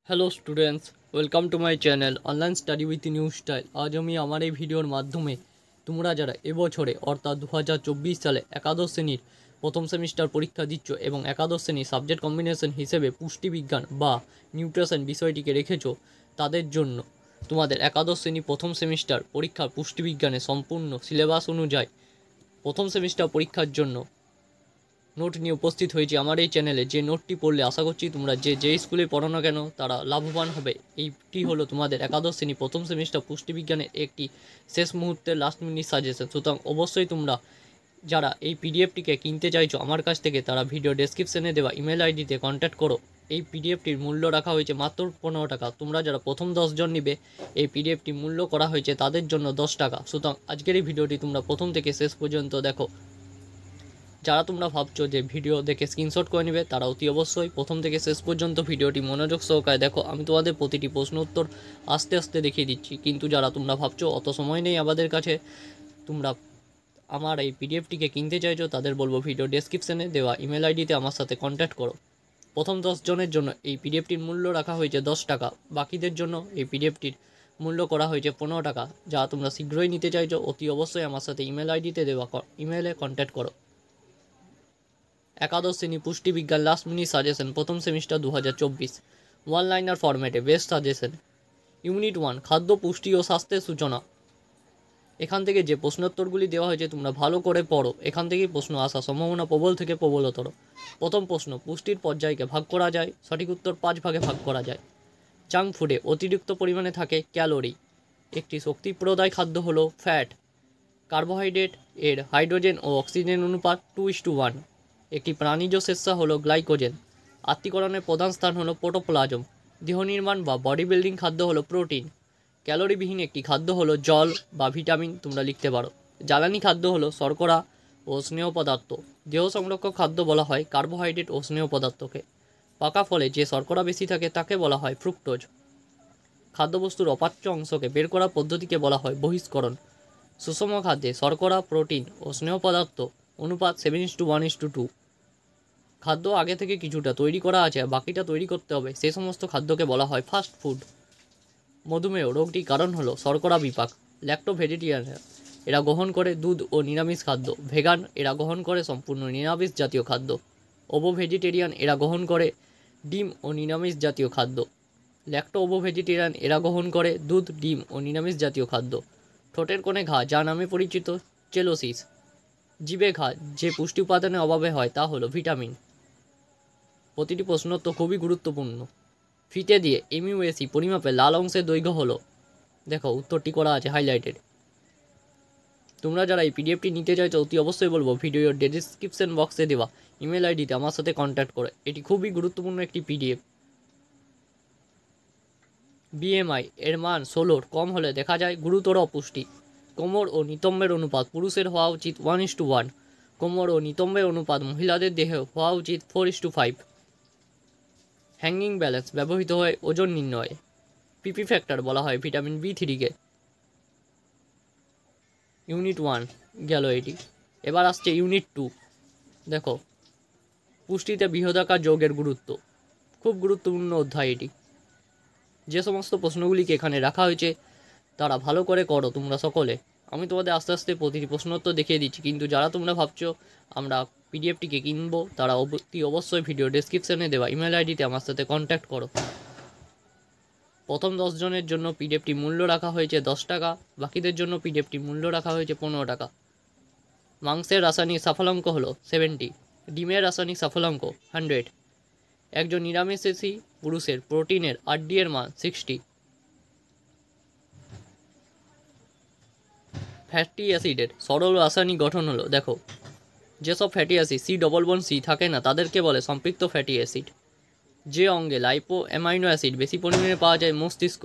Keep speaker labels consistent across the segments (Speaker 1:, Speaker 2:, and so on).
Speaker 1: Hello students, welcome to my channel online study with new style. আজ আমি আমার এই ভিডিওর মাধ্যমে তোমরা যারা এবছরে অর্থাৎ 2024 সালে একাদশ শ্রেণীর প্রথম সেমিস্টার পরীক্ষা দিচ্ছ এবং একাদশ শ্রেণীর সাবজেক্ট কম্বিনেশন হিসেবে পুষ্টিবিজ্ঞান বা নিউট্রিশন বিষয়টিকে রেখেছো, তাদের জন্য তোমাদের একাদশ শ্রেণী প্রথম সেমিস্টার পরীক্ষার পুষ্টিবিজ্ঞানে সম্পূর্ণ সিলেবাস অনুযায়ী প্রথম সেমিস্টার পরীক্ষার জন্য নোট নিয়ে উপস্থিত হয়েছি আমার এই চ্যানেলে। যে নোটটি পড়লে আশা করছি তোমরা যে স্কুলে পড়ো না কেন তারা লাভবান হবে। এইটি হলো তোমাদের একাদশ শ্রেণী প্রথম সেমিস্টার পুষ্টিবিজ্ঞানের একটি শেষ মুহূর্তের লাস্ট মিনিট সাজেশন। সুতরাং অবশ্যই তোমরা যারা এই পিডিএফটিকে কিনতে চাইছো আমার কাছ থেকে, তারা ভিডিও ডেসক্রিপশনে দেওয়া ইমেল আইডিতে কন্ট্যাক্ট করো। এই পিডিএফটির মূল্য রাখা হয়েছে মাত্র 15 টাকা। তোমরা যারা প্রথম 10 জন নিবে এই পিডিএফটি মূল্য করা হয়েছে তাদের জন্য 10 টাকা। সুতরাং আজকের এই ভিডিওটি তোমরা প্রথম থেকে শেষ পর্যন্ত দেখো। যারা তোমরা ভাবছো যে ভিডিও দেখে স্ক্রিনশট করে নেবে, তারা অতি অবশ্যই প্রথম থেকে শেষ পর্যন্ত ভিডিওটি মনোযোগ সহকারে দেখো। আমি তোমাদের প্রতিটি প্রশ্ন উত্তর আস্তে আস্তে দেখিয়ে দিচ্ছি। কিন্তু যারা তোমরা ভাবছো অত সময় নেই আমাদের কাছে, তোমরা আমার এই পিডিএফটিকে কিনতে চাইছো, তাদের বলবো ভিডিও ডেসক্রিপশনে দেওয়া ইমেল আইডিতে আমার সাথে কন্ট্যাক্ট করো। প্রথম 10 জনের জন্য এই পিডিএফটির মূল্য রাখা হয়েছে 10 টাকা। বাকিদের জন্য এই পিডিএফটির মূল্য করা হয়েছে 15 টাকা। যা তোমরা শীঘ্রই নিতে চাইছো, অতি অবশ্যই আমার সাথে ইমেল আইডিতে দেওয়া ইমেলে কন্ট্যাক্ট করো। একাদশ শ্রেণী পুষ্টিবিজ্ঞান লাস্ট মিনিট সাজেশন প্রথম সেমিস্টার 2024, ওয়ান লাইনার ফরম্যাটে বেস্ট সাজেশন। ইউনিট 1 খাদ্য, পুষ্টি ও স্বাস্থ্যের সূচনা। এখান থেকে যে প্রশ্নোত্তরগুলি দেওয়া হয়েছে তোমরা ভালো করে পড়ো। এখান থেকেই প্রশ্ন আসার সম্ভাবনা প্রবল থেকে প্রবলতর। প্রথম প্রশ্ন, পুষ্টির পর্যায়কে ভাগ করা যায়। সঠিক উত্তর 5 ভাগে ভাগ করা যায়। জাঙ্ক ফুডে অতিরিক্ত পরিমাণে থাকে ক্যালোরি। একটি শক্তি প্রদায় খাদ্য হলো ফ্যাট। কার্বোহাইড্রেট এর হাইড্রোজেন ও অক্সিজেন অনুপাত 2:1। একটি প্রাণীজ শস্যা হলো গ্লাইকোজেন। আত্তীকরণের প্রধান স্থান হলো প্রোটোপ্লাজম। দেহ নির্মাণ বা বডি বিল্ডিং খাদ্য হলো প্রোটিন। ক্যালোরিবিহীন একটি খাদ্য হলো জল বা ভিটামিন, তোমরা লিখতে পারো। জ্বালানি খাদ্য হলো শর্করা ও স্নেহ পদার্থ। দেহ সংরক্ষক খাদ্য বলা হয় কার্বোহাইড্রেট ও স্নেহ পদার্থকে। পাকা ফলে যে শর্করা বেশি থাকে তাকে বলা হয় ফ্রুক্টোজ। খাদ্যবস্তুর অপাচ্য অংশকে বের করার পদ্ধতিকে বলা হয় বহিষ্করণ। সুষম খাদ্যে শর্করা, প্রোটিন ও স্নেহ পদার্থ অনুপাত 7:1:2। খাদ্য আগে থেকে কিছুটা তৈরি করা আছে, বাকিটা তৈরি করতে হবে, সেই সমস্ত খাদ্যকে বলা হয় ফাস্ট ফুড। মধুমেহ রোগটির কারণ হলো শর্করা বিপাক। ল্যাক্টো ভেজিটেরিয়ান এরা গ্রহণ করে দুধ ও নিরামিষ খাদ্য। ভেগান এরা গ্রহণ করে সম্পূর্ণ নিরামিষ জাতীয় খাদ্য। ওভো ভেজিটেরিয়ান এরা গ্রহণ করে ডিম ও নিরামিষ জাতীয় খাদ্য। ল্যাক্টো ওভো ভেজিটেরিয়ান এরা গ্রহণ করে দুধ, ডিম ও নিরামিষ জাতীয় খাদ্য। ঠোঁটের কোণে ঘা যা নামে পরিচিত চেলোসিস। জিভে ঘা যে পুষ্টি উপাদানের অভাবে হয় তা হলো ভিটামিন। প্রতিটি প্রশ্ন তো খুবই গুরুত্বপূর্ণ। ফিতে দিয়ে এমইউএসি পরিমাপে লাল অংশের দৈর্ঘ্য হলো, দেখো উত্তরটি করা আছে হাইলাইটেড। তোমরা যারা এই পিডিএফটি নিতে চাইছো অতি অবশ্যই বলবো ভিডিওর ডেসক্রিপশন বক্সে দেওয়া ইমেল আইডিতে আমার সাথে কন্ট্যাক্ট করে। এটি খুবই গুরুত্বপূর্ণ একটি পিডিএফ। বিএমআই এর মান 16 কম হলে দেখা যায় গুরুতর অপুষ্টি। কোমর ও নিতম্বের অনুপাত পুরুষের হওয়া উচিত 1:1। কোমর ও নিতম্বের অনুপাত মহিলাদের দেহে হওয়া উচিত 4:5। হ্যাঙ্গিং ব্যালেন্স ব্যবহৃত হয় ওজন নির্ণয়ে। পিপি ফ্যাক্টর বলা হয় ভিটামিন B3কে। ইউনিট 1 গেল এটি। এবার আসছে ইউনিট 2। দেখো পুষ্টিতে বৃহদাকার যৌগের গুরুত্ব, খুব গুরুত্বপূর্ণ অধ্যায় এটি। যে সমস্ত প্রশ্নগুলিকে এখানে রাখা হয়েছে তারা ভালো করে করো তোমরা সকলে। আমি তোমাদের আস্তে আস্তে প্রতিটি প্রশ্নোত্তর দেখিয়ে দিচ্ছি। কিন্তু যারা তোমরা ভাবছো আমরা পিডিএফটিকে কিনবো, তারা অবশ্যই ভিডিও ডেসক্রিপশনে দেওয়া ইমেল আইডিতে আমার সাথে কন্ট্যাক্ট করো। প্রথম 10 জনের জন্য পিডিএফটি মূল্য রাখা হয়েছে 10 টাকা। বাকিদের জন্য পিডিএফটি মূল্য রাখা হয়েছে 15 টাকা। মাংসের রাসায়নিক সাফল্যাঙ্ক হলো 70। ডিমের রাসায়নিক সাফল্যাঙ্ক 100। একজন নিরামিষাশী পুরুষের প্রোটিনের RD এর মান 60। ফ্যাটি অ্যাসিডের সরল রাসায়নিক গঠন হলো, দেখো যেসব ফ্যাটি অ্যাসিড C+C থাকে না তাদেরকে বলে সম্পৃক্ত ফ্যাটি অ্যাসিড। যে অঙ্গে লাইপো অ্যামাইনো অ্যাসিড বেশি পরিমাণে পাওয়া যায় মস্তিষ্ক।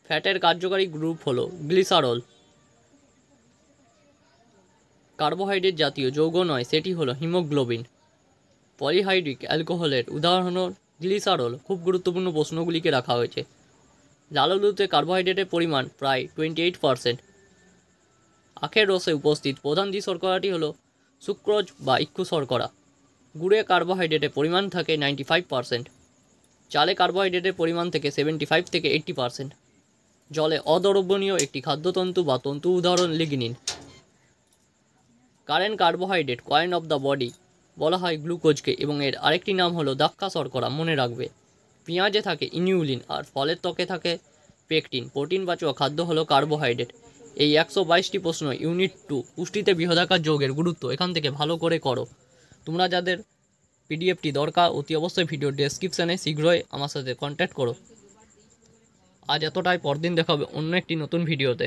Speaker 1: ফ্যাটের কার্যকারী গ্রুপ হলো গ্লিসারল। কার্বোহাইড্রেট জাতীয় যৌগ নয়, সেটি হলো হিমোগ্লোবিন। পলিহাইড্রিক অ্যালকোহলের উদাহরণ হল গ্লিসারল। খুব গুরুত্বপূর্ণ প্রশ্নগুলিকে রাখা হয়েছে। লাল আলুতে কার্বোহাইড্রেটের পরিমাণ প্রায় 28%। আখের রসে উপস্থিত প্রধান যে শর্করাটি হলো সুক্রোজ বা ইক্ষু শর্করা। গুড়ে কার্বোহাইড্রেটের পরিমাণ থাকে 95%, চালে কার্বোহাইড্রেটের পরিমাণ থেকে 75 থেকে 80%। জলে অদ্রবণীয় একটি খাদ্যতন্তু বা তন্তু উদাহরণ lignin. Current carbohydrate coin of the body বলা হয় গ্লুকোজকে, এবং এর আরেকটি নাম হলো দাক্ষা শর্করা, মনে রাখবে। পেঁয়াজে থাকে ইনিউলিন আর ফলের ত্বকে থাকে পেকটিন। প্রোটিন বাচক খাদ্য হলো কার্বোহাইড্রেট। এই 122টি প্রশ্ন ইউনিট 2 পুষ্টিতে বৃহদাকার যৌগের গুরুত্ব এখান থেকে ভালো করে করো। তোমরা যাদের পিডিএফটি দরকার অতি অবশ্যই ভিডিও ডেসক্রিপশানে শীঘ্রই আমার সাথে কন্ট্যাক্ট করো। আজ এতটাই, পরদিন দেখা হবে অন্য একটি নতুন ভিডিওতে।